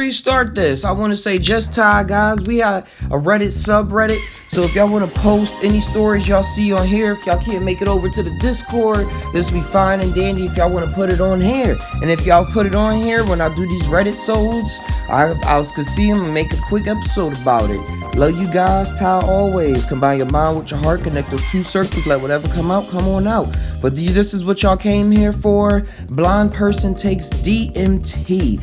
restart this, I want to say just Ty, guys. We got a Reddit subreddit. So if y'all want to post any stories y'all see on here, if y'all can't make it over to the Discord, this will be fine and dandy if y'all want to put it on here. And if y'all put it on here when I do these Reddit sods, I could see them and make a quick episode about it. Love you guys, Ty always. Combine your mind with your heart, connect those two circles, let whatever come out, come on out. But this is what y'all came here for. Blind person takes DMT.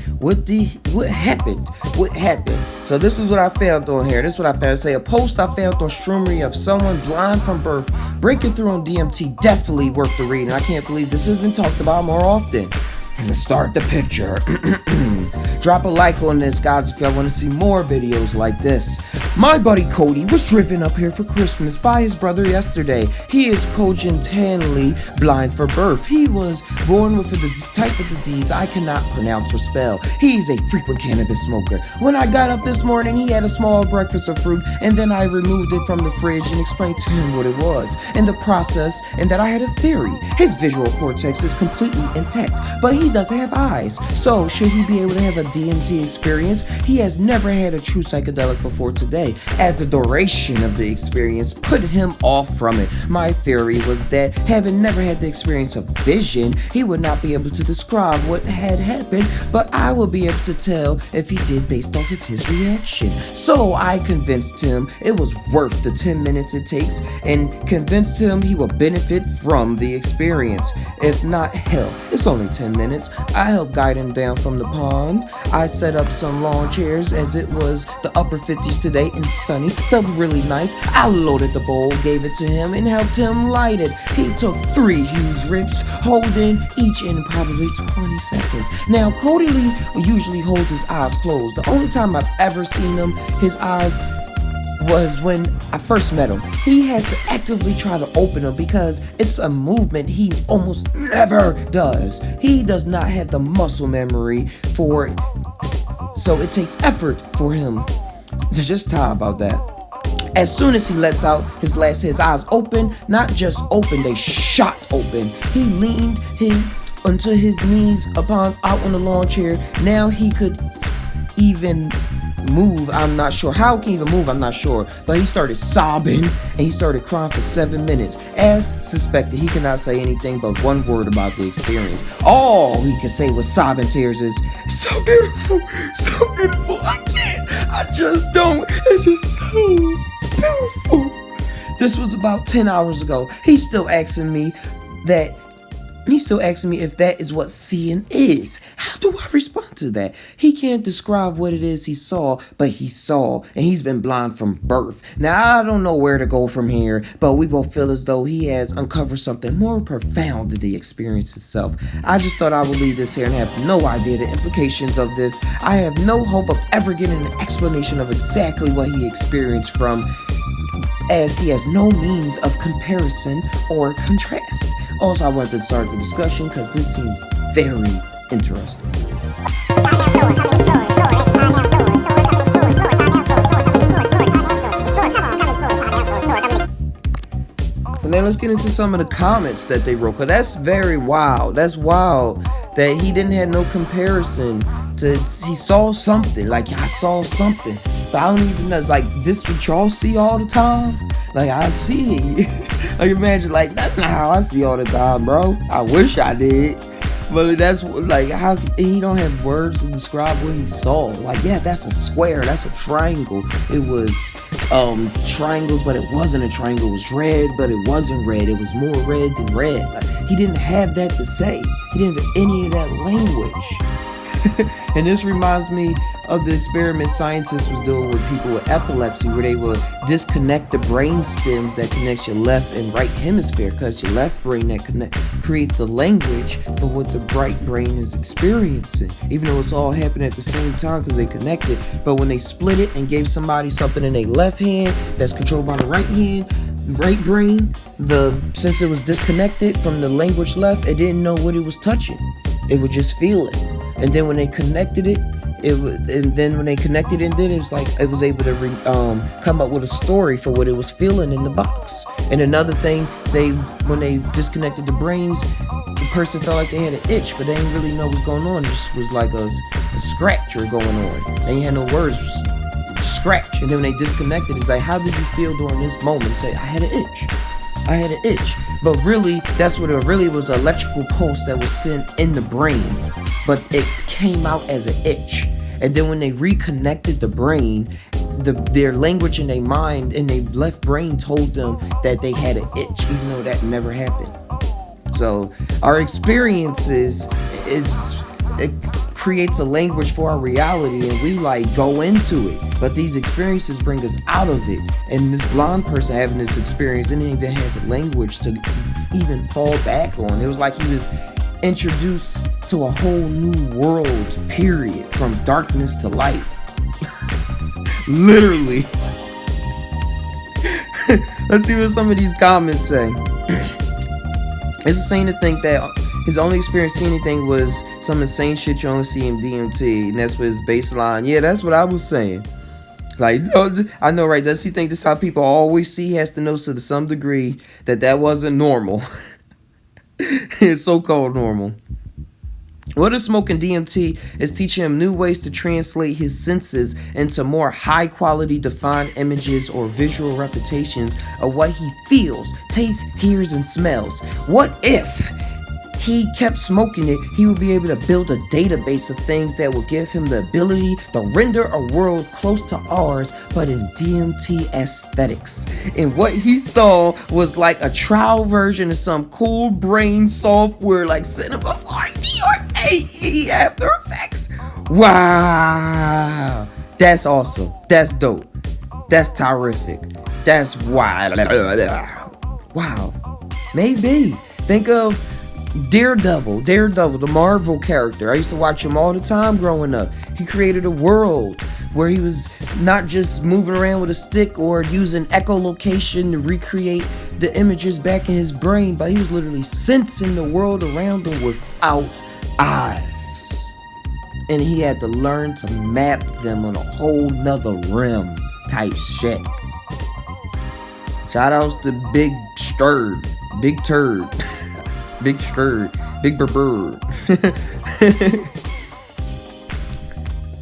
What happened? What happened? So this is what I found on here. This is what I found. Say a post I found on Streamery of someone blind from birth breaking through on DMT. Definitely worth the read. And I can't believe this isn't talked about more often. And to start the picture, drop a like on this, guys, if y'all want to see more videos like this. My buddy Cody was driven up here for Christmas by his brother yesterday. He is congenitally blind for birth. He was born with a type of disease I cannot pronounce or spell. He's a frequent cannabis smoker. When I got up this morning, he had a small breakfast of fruit, and then I removed it from the fridge and explained to him what it was in the process, and that I had a theory. His visual cortex is completely intact, but he doesn't have eyes. So should he be able to have a DMT experience? He has never had a true psychedelic before today, as the duration of the experience put him off from it. My theory was that having never had the experience of vision, he would not be able to describe what had happened, but I will be able to tell if he did based off of his reaction. So I convinced him it was worth the 10 minutes it takes, and convinced him he will benefit from the experience. If not, hell, it's only 10 minutes. I helped guide him down from the pond. I set up some lawn chairs as it was the upper 50s today and sunny. Felt really nice. I loaded the bowl, gave it to him, and helped him light it. He took 3 huge rips, holding each in probably 20 seconds. Now, Cody Lee usually holds his eyes closed. The only time I've ever seen him, his eyes was when I first met him. He has to actively try to open them because it's a movement he almost never does. He does not have the muscle memory for it, so it takes effort for him to just talk about that. As soon as he lets out his eyes open, not just open, they shot open. He leaned onto his knees out on the lawn chair. Now he could even move. I'm not sure how he can even move. I'm not sure, but he started sobbing and he started crying for 7 minutes. As suspected, he cannot say anything but one word about the experience. All he could say was sobbing tears is so beautiful, so beautiful. I can't. I just don't. It's just so beautiful. This was about 10 hours ago. He's still asking me if that is what seeing is. How do I respond to that? He can't describe what it is he saw, but he saw, and he's been blind from birth. Now, I don't know where to go from here, but we both feel as though he has uncovered something more profound than the experience itself. I just thought I would leave this here and have no idea the implications of this. I have no hope of ever getting an explanation of exactly what he experienced from, as he has no means of comparison or contrast. Also, I wanted to start the discussion because this seemed very interesting. And then let's get into some of the comments that they wrote, because that's very wild. That's wild that he didn't have no comparison to, he saw something. Like, I saw something. But I don't even know. It's like, this what y'all see all the time? Like, I see. Like, imagine, like, that's not how I see all the time, bro. I wish I did. But that's, like, how he don't have words to describe what he saw. Like, yeah, that's a square. That's a triangle. It was triangles, but it wasn't a triangle. It was red, but it wasn't red. It was more red than red. Like, he didn't have that to say. He didn't have any of that language. And this reminds me of the experiment scientists was doing with people with epilepsy, where they would disconnect the brain stems that connects your left and right hemisphere, because your left brain that create the language for what the right brain is experiencing, even though it's all happening at the same time because they connected. But when they split it and gave somebody something in their left hand that's controlled by the right brain, since it was disconnected from the language left, it didn't know what it was touching. It would just feel it. And then when they connected it, it was, and then when they connected and did it, it's like it was able to come up with a story for what it was feeling in the box. And another thing, when they disconnected the brains, the person felt like they had an itch, but they didn't really know what was going on. It just was like a scratch or going on. They ain't had no words, just scratch. And then when they disconnected, it's like, how did you feel during this moment? Say, I had an itch. I had an itch. But really, that's what it really was, an electrical pulse that was sent in the brain. But it came out as an itch. And then when they reconnected the brain, their language in their mind and their left brain told them that they had an itch, even though that never happened. So our experiences, it creates a language for our reality, and we like go into it. But these experiences bring us out of it. And this blonde person having this experience didn't even have language to even fall back on. It was like he was introduced to a whole new world, period, from darkness to light. Literally. Let's see what some of these comments say. It's insane to think that his only experience seeing anything was some insane shit you only see in DMT, and that's what his baseline. Yeah, that's what I was saying. Like, I know, right? Does he think this is how people always see? He has to know to some degree that wasn't normal. It's so-called normal. What is smoking DMT is teaching him new ways to translate his senses into more high-quality defined images or visual repetitions of what he feels, tastes, hears, and smells. What if he kept smoking it? He would be able to build a database of things that will give him the ability to render a world close to ours, but in DMT aesthetics. And what he saw was like a trial version of some cool brain software like Cinema 4D or AE After Effects. Wow, that's awesome. That's dope. That's terrific. That's wild. Wow. Maybe. Think of Daredevil, the Marvel character. I used to watch him all the time growing up. He created a world where he was not just moving around with a stick or using echolocation to recreate the images back in his brain, but he was literally sensing the world around him without eyes. And he had to learn to map them on a whole nother rim type shit. Shout outs to Big Sturd. Big Turd. Big Sturd. Big Bird.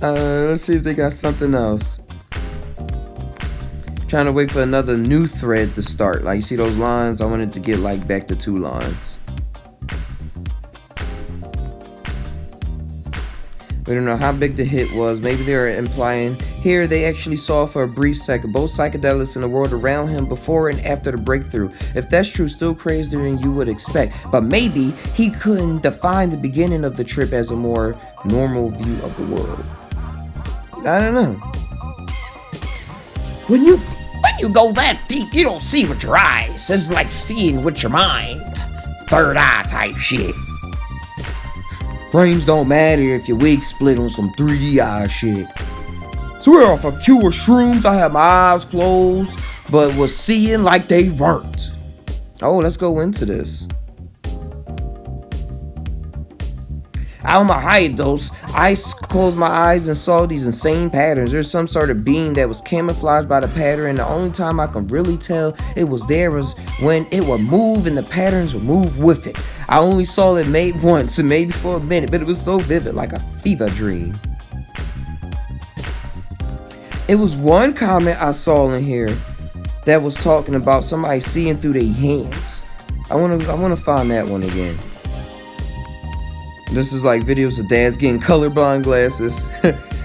Let's see if they got something else. Trying to wait for another new thread to start. Like, you see those lines? I wanted to get like back to 2 lines. We don't know how big the hit was. Maybe they're implying here they actually saw for a brief second both psychedelics in the world around him before and after the breakthrough. If that's true, still crazier than you would expect. But maybe he couldn't define the beginning of the trip as a more normal view of the world. I don't know. When you go that deep, you don't see with your eyes. It's like seeing with your mind. Third eye type shit. Brains don't matter if your wig split on some 3D eye shit. So we're off a few shrooms. I had my eyes closed, but was seeing like they weren't. Oh, let's go into this. I don't know how it dose. I closed my eyes and saw these insane patterns. There's some sort of being that was camouflaged by the pattern, and the only time I can really tell it was there was when it would move and the patterns would move with it. I only saw it made once and maybe for a minute, but it was so vivid, like a fever dream. It was one comment I saw in here that was talking about somebody seeing through their hands. I wanna find that one again. This is like videos of dads getting colorblind glasses.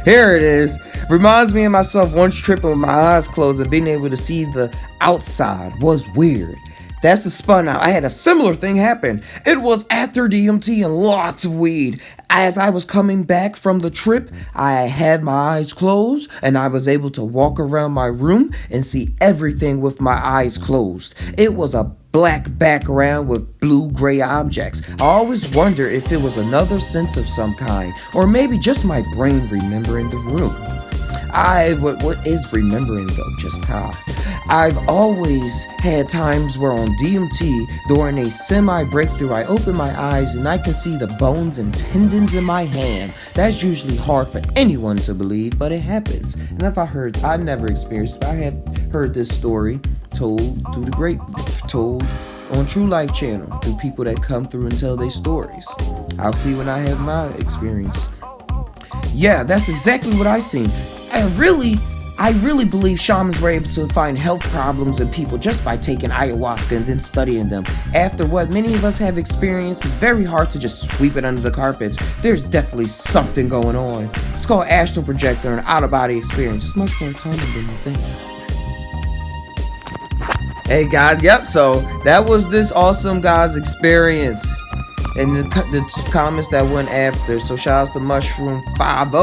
Here it is. Reminds me of myself once tripping with my eyes closed and being able to see the outside was weird. That's the spun out. I had a similar thing happen. It was after DMT and lots of weed. As I was coming back from the trip, I had my eyes closed and I was able to walk around my room and see everything with my eyes closed. It was a black background with blue-gray objects. I always wonder if it was another sense of some kind, or maybe just my brain remembering the room. What is remembering though, just how? I've always had times where on DMT, during a semi-breakthrough, I open my eyes and I can see the bones and tendons in my hand. That's usually hard for anyone to believe, but it happens. And if I never experienced it, I had heard this story told told on True Life channel through people that come through and tell their stories. I'll see when I have my experience. Yeah, that's exactly what I seen. I really believe shamans were able to find health problems in people just by taking ayahuasca and then studying them. After what many of us have experienced, it's very hard to just sweep it under the carpets. There's definitely something going on. It's called astral projector and out-of-body experience. It's much more common than you think. Hey guys, yep, so that was this awesome guy's experience. And the comments that went after. So shout out to Mushroom 50.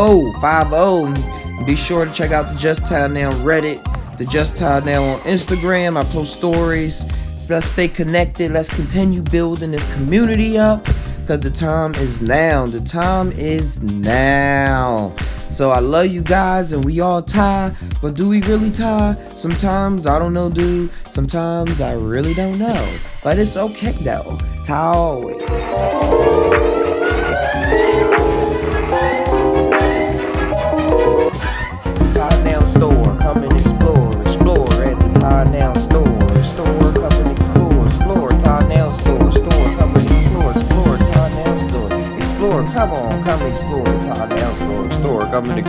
And be sure to check out the Just Tainow Reddit, the Just Tainow on Instagram. I post stories. So let's stay connected. Let's continue building this community up. Because the time is now. The time is now. So I love you guys and we all tie. But do we really tie? Sometimes I don't know, dude. Sometimes I really don't know. But it's okay though. Tie always. Tainow store, come and explore. Explore at the Tainow store. Store, come and explore. Explore, Tainow store. Store, come and explore. Explore, Tainow store. Explore, come on, come explore the Tainow store. Store, come and explore.